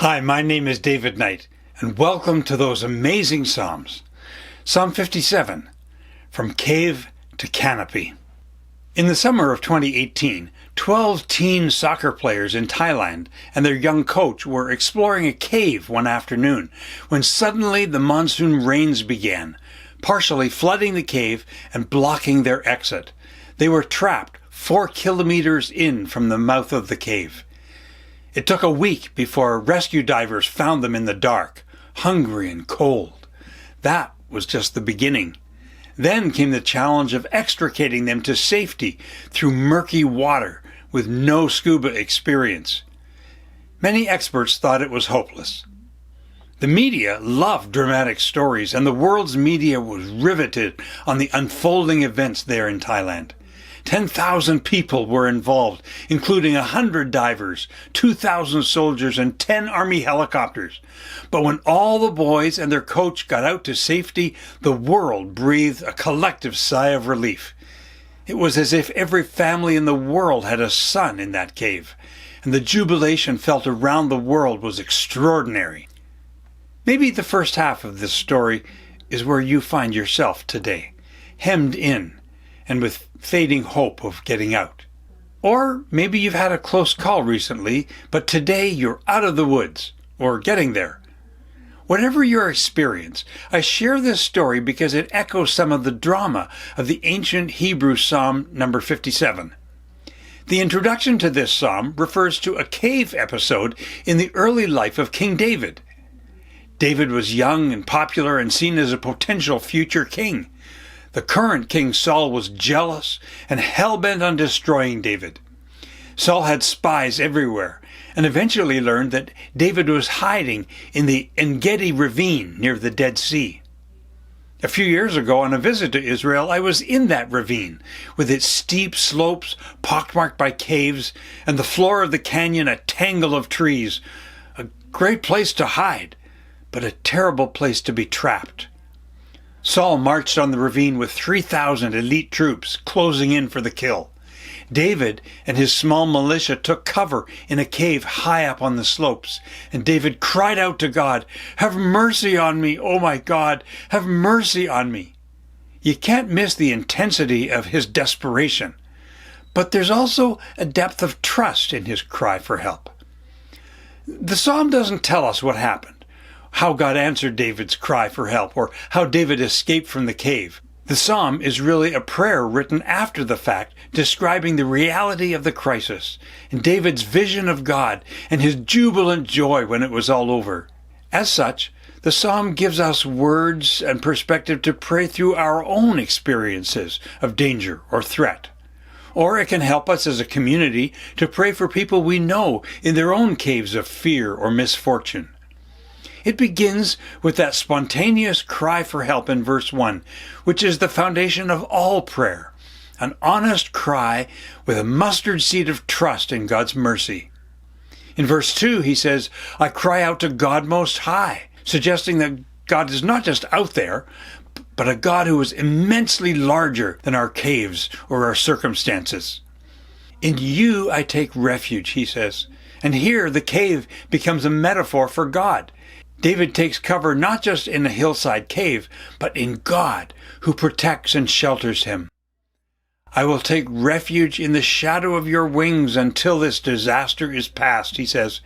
Hi, my name is David Knight, and welcome to those amazing Psalms. Psalm 57, From Cave to Canopy. In the summer of 2018, 12 teen soccer players in Thailand and their young coach were exploring a cave one afternoon when suddenly the monsoon rains began, partially flooding the cave and blocking their exit. They were trapped 4 kilometers in from the mouth of the cave. It took a week before rescue divers found them in the dark, hungry and cold. That was just the beginning. Then came the challenge of extricating them to safety through murky water with no scuba experience. Many experts thought it was hopeless. The media loved dramatic stories, and the world's media was riveted on the unfolding events there in Thailand. 10,000 people were involved, including 100 divers, 2,000 soldiers, and 10 army helicopters. But when all the boys and their coach got out to safety, the world breathed a collective sigh of relief. It was as if every family in the world had a son in that cave, and the jubilation felt around the world was extraordinary. Maybe the first half of this story is where you find yourself today, hemmed in, and with fading hope of getting out. Or maybe you've had a close call recently, but today you're out of the woods, or getting there. Whatever your experience, I share this story because it echoes some of the drama of the ancient Hebrew Psalm number 57. The introduction to this psalm refers to a cave episode in the early life of King David. David was young and popular and seen as a potential future king. The current King Saul was jealous and hell-bent on destroying David. Saul had spies everywhere and eventually learned that David was hiding in the En-Gedi ravine near the Dead Sea. A few years ago on a visit to Israel, I was in that ravine with its steep slopes pockmarked by caves and the floor of the canyon a tangle of trees. A great place to hide, but a terrible place to be trapped. Saul marched on the ravine with 3,000 elite troops closing in for the kill. David and his small militia took cover in a cave high up on the slopes, and David cried out to God, "Have mercy on me, oh my God, have mercy on me." You can't miss the intensity of his desperation, but there's also a depth of trust in his cry for help. The psalm doesn't tell us what happened, how God answered David's cry for help, or how David escaped from the cave. The psalm is really a prayer written after the fact, describing the reality of the crisis, and David's vision of God, and his jubilant joy when it was all over. As such, the psalm gives us words and perspective to pray through our own experiences of danger or threat. Or it can help us as a community to pray for people we know in their own caves of fear or misfortune. It begins with that spontaneous cry for help in verse 1, which is the foundation of all prayer, an honest cry with a mustard seed of trust in God's mercy. In verse 2, he says, "I cry out to God Most High," suggesting that God is not just out there, but a God who is immensely larger than our caves or our circumstances. "In you I take refuge," he says, and here the cave becomes a metaphor for God. David takes cover not just in a hillside cave, but in God, who protects and shelters him. "I will take refuge in the shadow of your wings until this disaster is past," he says.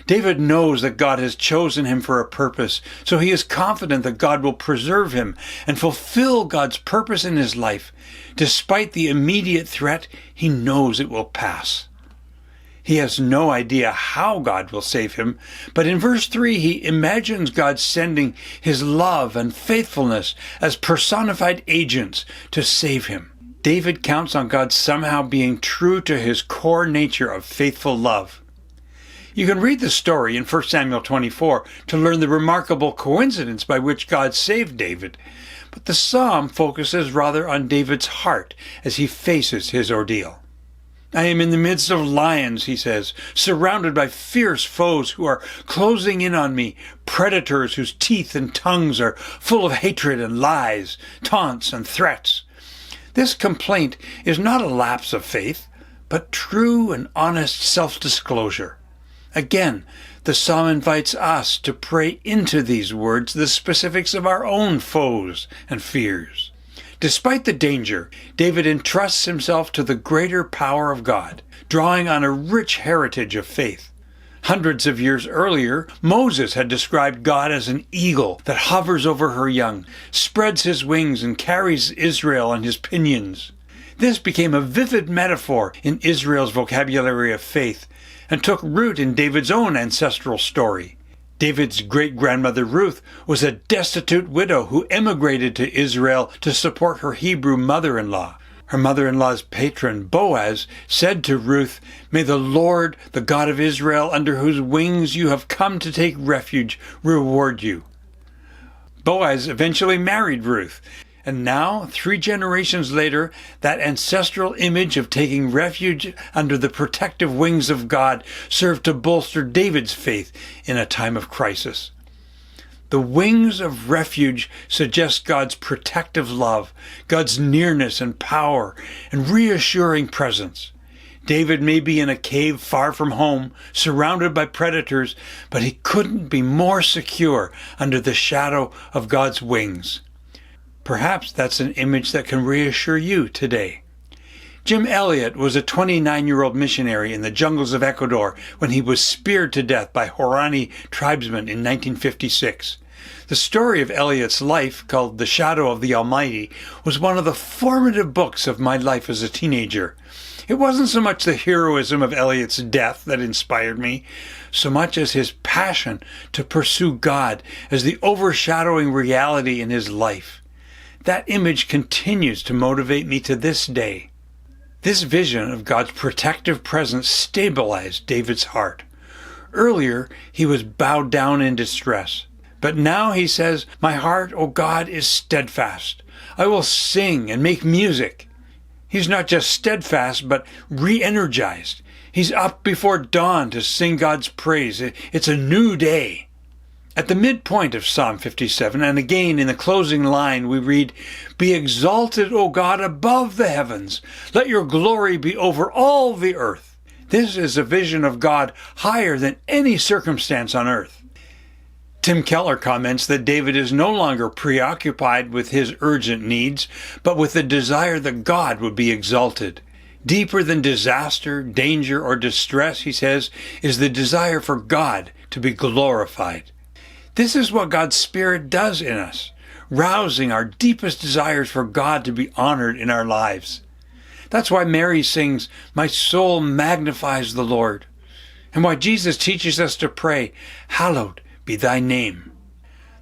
David knows that God has chosen him for a purpose, so he is confident that God will preserve him and fulfill God's purpose in his life. Despite the immediate threat, he knows it will pass. He has no idea how God will save him, but in verse 3 he imagines God sending his love and faithfulness as personified agents to save him. David counts on God somehow being true to his core nature of faithful love. You can read the story in 1 Samuel 24 to learn the remarkable coincidence by which God saved David, but the psalm focuses rather on David's heart as he faces his ordeal. "I am in the midst of lions," he says, "surrounded by fierce foes who are closing in on me, predators whose teeth and tongues are full of hatred and lies, taunts and threats." This complaint is not a lapse of faith, but true and honest self-disclosure. Again, the psalm invites us to pray into these words the specifics of our own foes and fears. Despite the danger, David entrusts himself to the greater power of God, drawing on a rich heritage of faith. Hundreds of years earlier, Moses had described God as an eagle that hovers over her young, spreads his wings, and carries Israel on his pinions. This became a vivid metaphor in Israel's vocabulary of faith and took root in David's own ancestral story. David's great-grandmother Ruth was a destitute widow who emigrated to Israel to support her Hebrew mother-in-law. Her mother-in-law's patron, Boaz, said to Ruth, "May the Lord, the God of Israel, under whose wings you have come to take refuge, reward you." Boaz eventually married Ruth, and now, 3 generations later, that ancestral image of taking refuge under the protective wings of God served to bolster David's faith in a time of crisis. The wings of refuge suggest God's protective love, God's nearness and power, and reassuring presence. David may be in a cave far from home, surrounded by predators, but he couldn't be more secure under the shadow of God's wings. Perhaps that's an image that can reassure you today. Jim Elliot was a 29-year-old missionary in the jungles of Ecuador when he was speared to death by Huaorani tribesmen in 1956. The story of Elliot's life, called The Shadow of the Almighty, was one of the formative books of my life as a teenager. It wasn't so much the heroism of Elliot's death that inspired me, so much as his passion to pursue God as the overshadowing reality in his life. That image continues to motivate me to this day. This vision of God's protective presence stabilized David's heart. Earlier, he was bowed down in distress. But now he says, "My heart, O God, is steadfast. I will sing and make music." He's not just steadfast, but re-energized. He's up before dawn to sing God's praise. It's a new day. At the midpoint of Psalm 57, and again in the closing line, we read, "Be exalted, O God, above the heavens. Let your glory be over all the earth." This is a vision of God higher than any circumstance on earth. Tim Keller comments that David is no longer preoccupied with his urgent needs, but with the desire that God would be exalted. Deeper than disaster, danger, or distress, he says, is the desire for God to be glorified. This is what God's Spirit does in us, rousing our deepest desires for God to be honored in our lives. That's why Mary sings, "My soul magnifies the Lord," and why Jesus teaches us to pray, "Hallowed be thy name."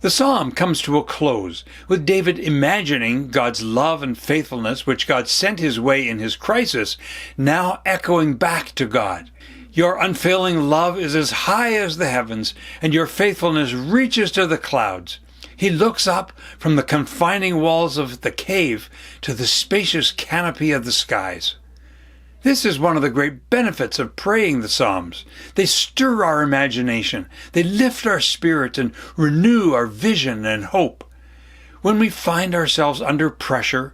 The psalm comes to a close, with David imagining God's love and faithfulness, which God sent his way in his crisis, now echoing back to God. "Your unfailing love is as high as the heavens, and your faithfulness reaches to the clouds." He looks up from the confining walls of the cave to the spacious canopy of the skies. This is one of the great benefits of praying the Psalms. They stir our imagination, they lift our spirit, and renew our vision and hope. When we find ourselves under pressure,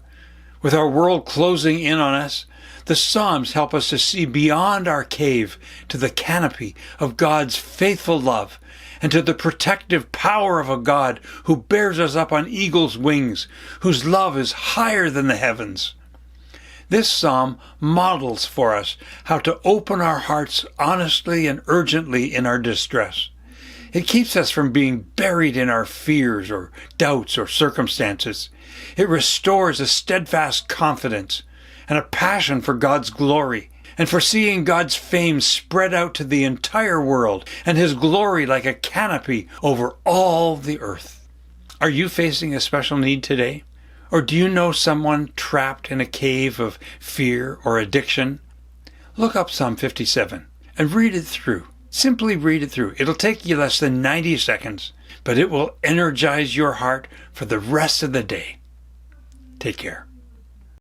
with our world closing in on us, the Psalms help us to see beyond our cave to the canopy of God's faithful love and to the protective power of a God who bears us up on eagle's wings, whose love is higher than the heavens. This psalm models for us how to open our hearts honestly and urgently in our distress. It keeps us from being buried in our fears or doubts or circumstances. It restores a steadfast confidence and a passion for God's glory and for seeing God's fame spread out to the entire world and his glory like a canopy over all the earth. Are you facing a special need today? Or do you know someone trapped in a cave of fear or addiction? Look up Psalm 57 and read it through. Simply read it through. It'll take you less than 90 seconds, but it will energize your heart for the rest of the day. Take care.